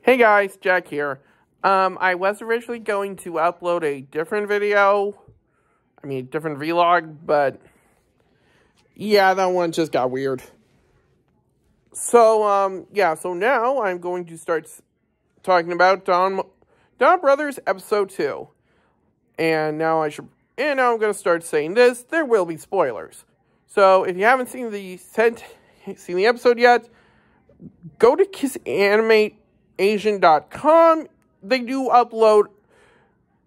Hey guys, Jack here. I was originally going to upload a different video. Different vlog, but yeah, that one just got weird. So, so now I'm going to start talking about Donbrothers episode 2. And now I'm going to start saying this. There will be spoilers. So, if you haven't seen the episode yet, go to KissAnimateAsian.com. They do upload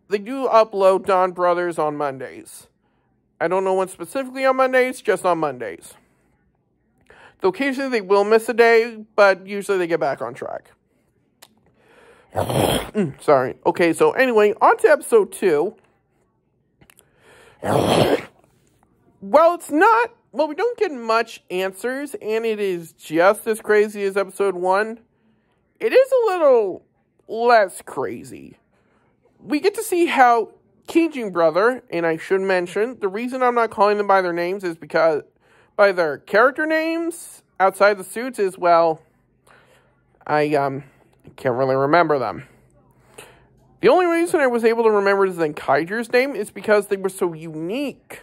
Donbrothers on Mondays. I don't know when specifically on Mondays, just on Mondays. Though occasionally they will miss a day, but usually they get back on track. Sorry. Okay, so anyway, on to episode 2. Well, we don't get much answers, and it is just as crazy as episode 1. It is a little less crazy. We get to see how Kijing brother, and I should mention, the reason I'm not calling them by their names is because by their character names outside the suits is, well, I can't really remember them. The only reason I was able to remember Zenkaiger's name is because they were so unique.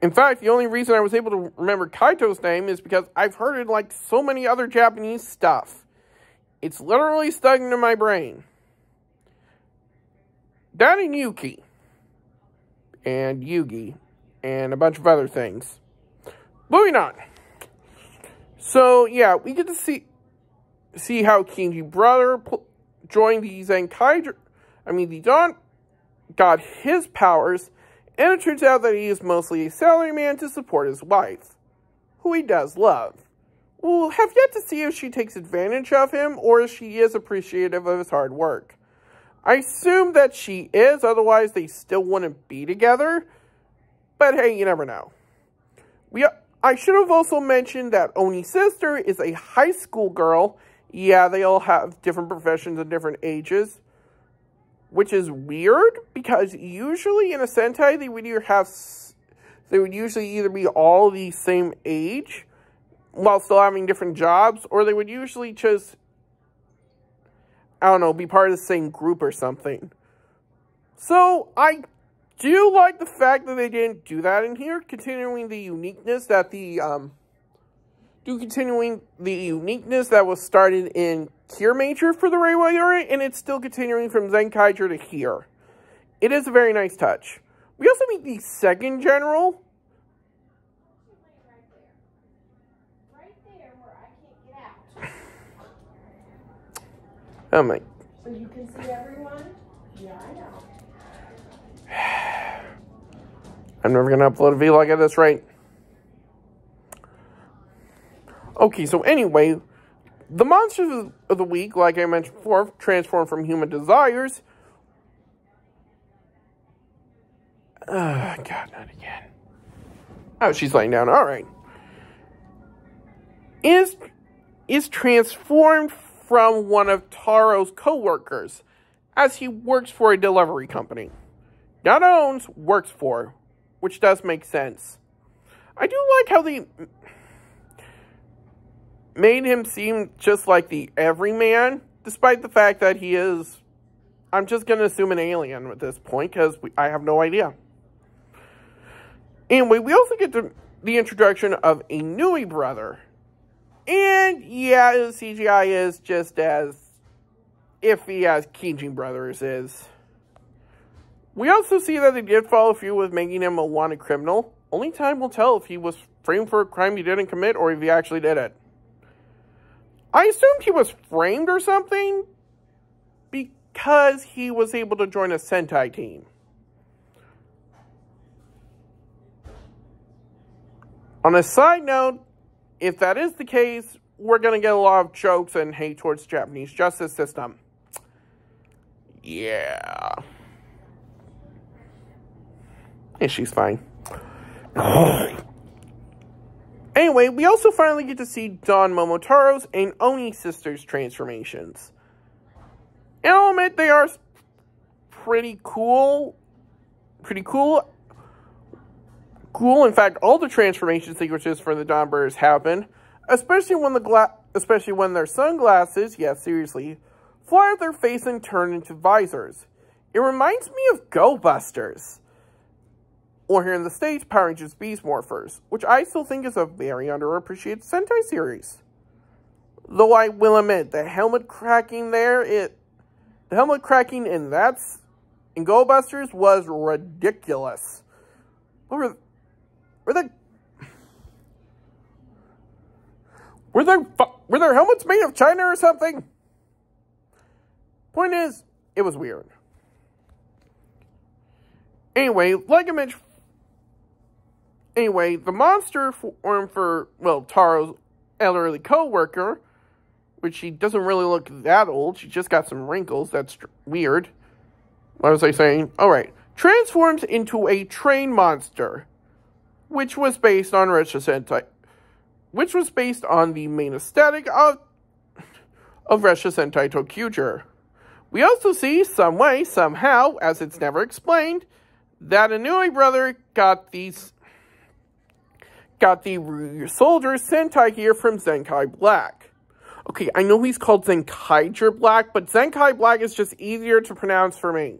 In fact, the only reason I was able to remember Kaito's name is because I've heard it like so many other Japanese stuff. It's literally stuck into my brain. That and Yuki. And Yugi. And a bunch of other things. Moving on. So, yeah, we get to see how Kijing brother joined the Zenkaiger. The Don got his powers. And it turns out that he is mostly a salaryman to support his wife, who he does love. We'll have yet to see if she takes advantage of him or if she is appreciative of his hard work. I assume that she is, otherwise they still wouldn't be together. But hey, you never know. I should have also mentioned that Oni's sister is a high school girl. Yeah, they all have different professions and different ages. Which is weird, because usually in a Sentai, they would usually either be all the same age, while still having different jobs, or they would usually just, be part of the same group or something. So, I do like the fact that they didn't do that in here, continuing the uniqueness that was started in Kier Major for the Reiwa era, and it's still continuing from Zenkaiger to here. It is a very nice touch. We also meet the second general. Right there where I can't get out. Oh my. So you can see everyone? Yeah, I know. I'm never going to upload a vlog at this rate. Okay, so anyway, the monsters of the week, like I mentioned before, transform from human desires. God, not again. Oh, she's laying down. All right. Is transformed from one of Taro's co-workers, as he works for a delivery company. Not owns, works for, which does make sense. I do like how they made him seem just like the everyman, despite the fact that he is, I'm just going to assume, an alien at this point, because I have no idea. Anyway, we also get the introduction of a Nui brother. And, yeah, the CGI is just as iffy as Kijing Brothers is. We also see that they did follow through with making him a wanted criminal. Only time will tell if he was framed for a crime he didn't commit or if he actually did it. I assumed he was framed or something because he was able to join a Sentai team. On a side note, if that is the case, we're going to get a lot of jokes and hate towards the Japanese justice system. Yeah. And she's fine. Anyway, we also finally get to see Don Momotaro's and Oni sisters' transformations. And I'll admit, they are pretty cool. In fact, all the transformation sequences for the Donbrothers happen, especially when the especially when their sunglasses, yeah, seriously, fly out their face and turn into visors. It reminds me of Go Busters. Or here in the States, Power Rangers Beast Morphers, which I still think is a very underappreciated Sentai series. Though I will admit, the helmet cracking in Go Busters was ridiculous. Were their helmets made of China or something? Point is, it was weird. Anyway, like I mentioned, the monster formed for, well, Taro's elderly co-worker, which she doesn't really look that old. She just got some wrinkles. That's weird. What was I saying? Alright. Transforms into a train monster, which was based on Resha Sentai, which was based on the main aesthetic of Resha Sentai Tokyuger. We also see, some way, somehow, as it's never explained, that Inui brother got the soldier Sentai gear from Zenkai Black. Okay, I know he's called Zenkaiger Black, but Zenkai Black is just easier to pronounce for me.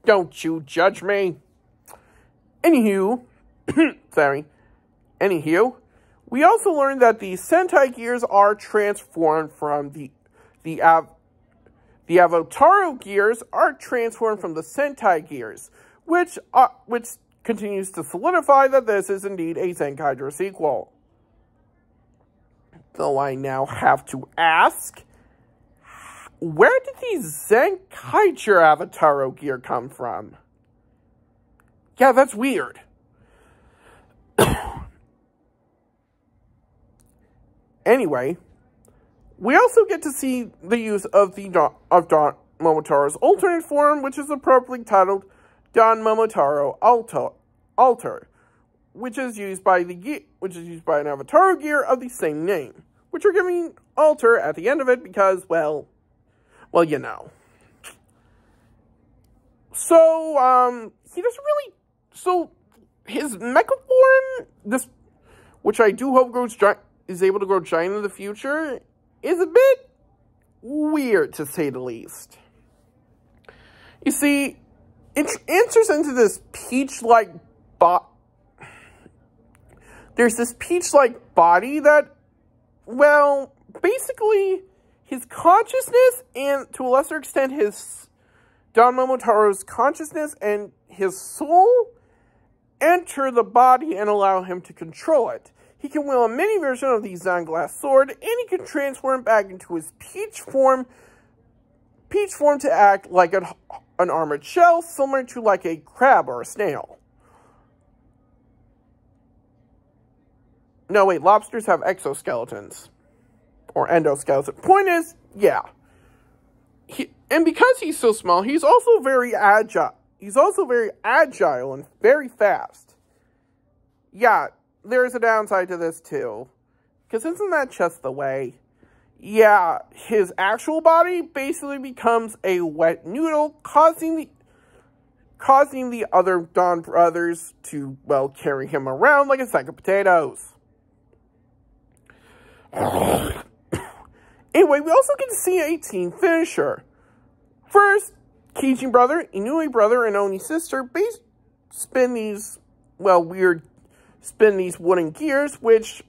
Don't you judge me. Anywho, we also learned that the Sentai gears are transformed from the Avotaro gears are transformed from the Sentai gears, which continues to solidify that this is indeed a Zenkaiger sequel. Though I now have to ask, where did the Zenkaiger Avataro gear come from? Yeah, that's weird. Anyway, we also get to see the use of Don Momotaro's alternate form, which is appropriately titled Don Momotaro Alter, which is used by an Avataro gear of the same name, which we're giving Alter at the end of it because, well, you know. So, he doesn't really. So, his mecha form, which I do hope is able to grow giant in the future, is a bit weird, to say the least. You see, it enters into this peach-like there's this peach-like body that, well, basically, his consciousness, and to a lesser extent, Don Momotaro's consciousness and his soul enter the body and allow him to control it. He can wield a mini version of the Zanglass sword, and he can transform back into his peach form to act like an armored shell, similar to like a crab or a snail. No, wait, lobsters have exoskeletons. Or endoskeleton. Point is, yeah. And because he's so small, he's also very agile. He's also very agile and very fast. Yeah, there's a downside to this too. Because isn't that just the way? Yeah, his actual body basically becomes a wet noodle, causing the other Donbrothers to, well, carry him around like a sack of potatoes. Anyway, we also get to see a team finisher. First, Kijin brother, Inui brother, and Oni sister spin these wooden gears, which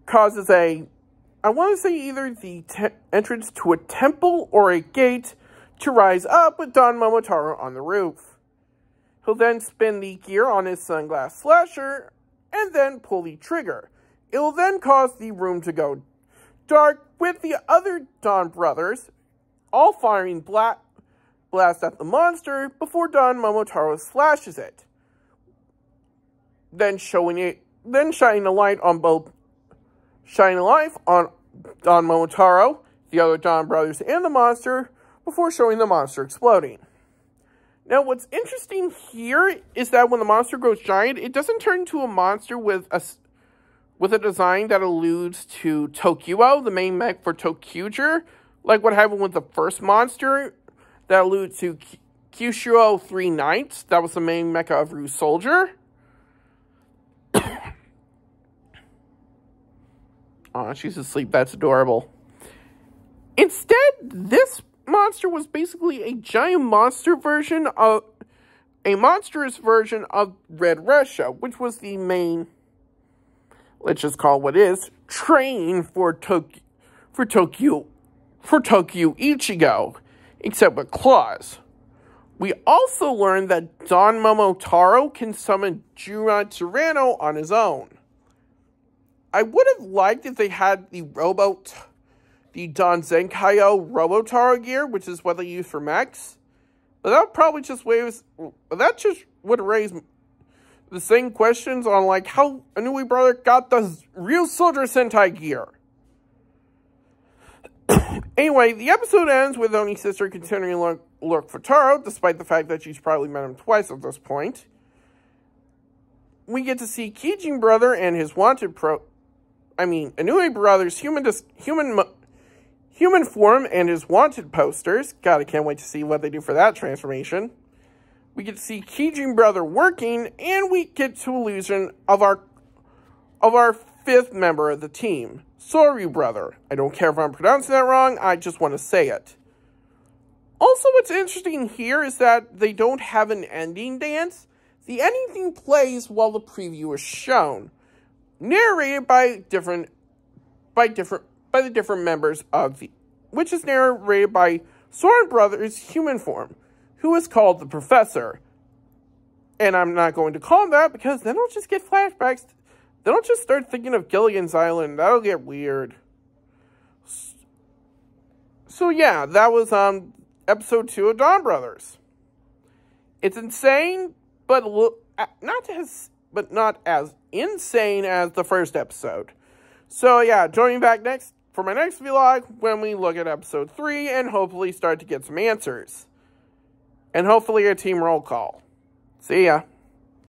causes I want to say either the entrance to a temple or a gate to rise up with Don Momotaro on the roof. He'll then spin the gear on his sunglass slasher and then pull the trigger. It will then cause the room to go dark, with the other Donbrothers all firing blast at the monster before Don Momotaro slashes it. Then shining a light on Don Momotaro, the other Donbrothers, and the monster before showing the monster exploding. Now, what's interesting here is that when the monster grows giant, it doesn't turn into a monster with a design that alludes to Tokyuo, the main mech for Tokyuger, like what happened with the first monster that alludes to Kyushuo 3 Knights. That was the main mecha of Ryu Soldier. Aw, she's asleep. That's adorable. Instead, this monster was basically a giant monster version of... a monstrous version of Red Russia, which was the main, let's just call it what it is, train for Tokyo Ichigo, except with claws. We also learned that Don Momotaro can summon Juran Tyranno on his own. I would have liked if they had the Don Zenkaio Robotaro gear, which is what they use for mechs. But that probably just would raise the same questions on, like, how Inui Brother got the real Soldier Sentai gear. Anyway, the episode ends with Oni's sister continuing to look for Taro, despite the fact that she's probably met him twice at this point. We get to see Kijin Brother and his wanted Inui Brother's human form and his wanted posters. God, I can't wait to see what they do for that transformation. We get to see Kijin Brother working, and we get to illusion of our fifth member of the team, Soryu Brother. I don't care if I'm pronouncing that wrong, I just want to say it. Also, what's interesting here is that they don't have an ending dance. The ending theme plays while the preview is shown, narrated by the different members of the, which is narrated by Soren Brother's human form, who is called the Professor. And I'm not going to call him that because then I'll just get flashbacks. Then I'll just start thinking of Gilligan's Island. That'll get weird. So yeah, that was episode 2 of Donbrothers. It's insane, but not as insane as the first episode. So yeah, join me back for my next vlog when we look at episode 3 and hopefully start to get some answers. And hopefully a team roll call. See ya.